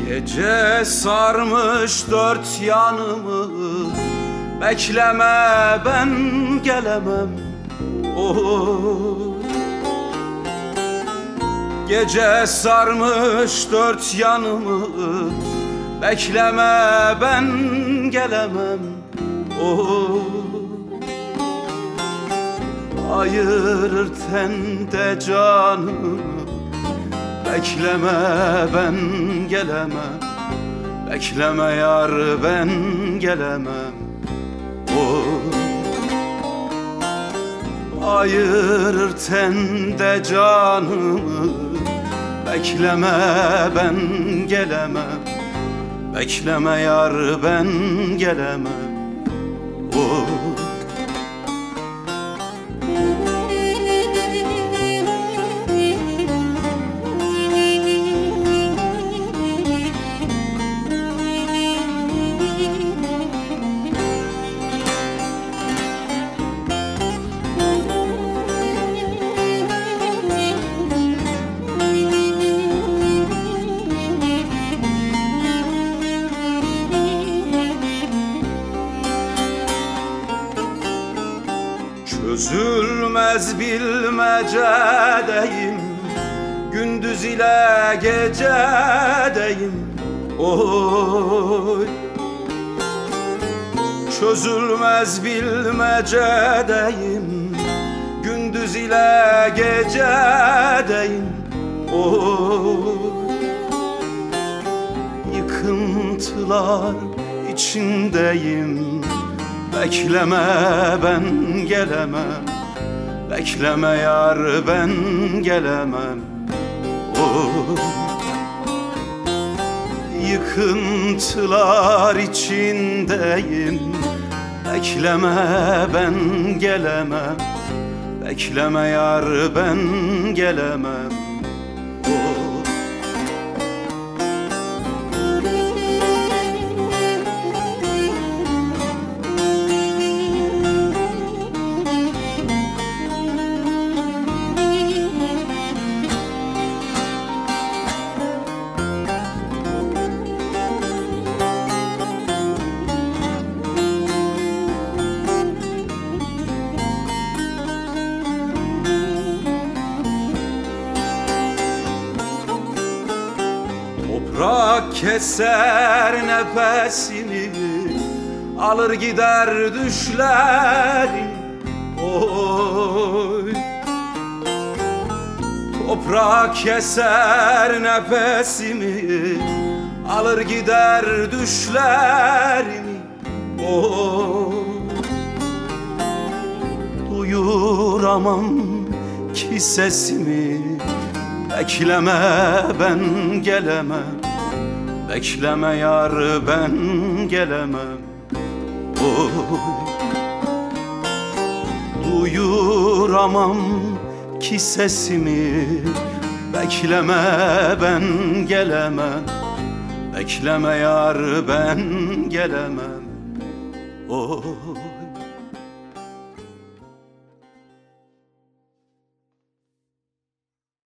Gece sarmış dört yanımı, bekleme ben gelemem. Oh. Gece sarmış dört yanımı, bekleme ben gelemem. Oh. Ayırır tende canımı, bekleme ben gelemem. Bekleme yar ben gelemem. Oh. Ayırır tende canımı, bekleme ben gelemem. Bekleme yar ben gelemem. Oh. Çözülmez bilmecedeyim, gündüz ile gecedeyim. Oy. Çözülmez bilmecedeyim, gündüz ile gecedeyim. Oy. Yıkıntılar içindeyim, bekleme ben gelemem. Bekleme yar ben gelemem. Oh. Yıkıntılar içindeyim, bekleme ben gelemem. Bekleme yar ben gelemem. Oh. Toprak keser nefesimi, alır gider düşlerim. Oy. Toprak keser nefesimi, alır gider düşlerimi. Oy. Duyuramam ki sesimi, bekleme ben gelemem. Bekleme yar ben gelemem. Oy. Duyuramam ki sesimi, bekleme ben gelemem. Bekleme yar ben gelemem. Oy.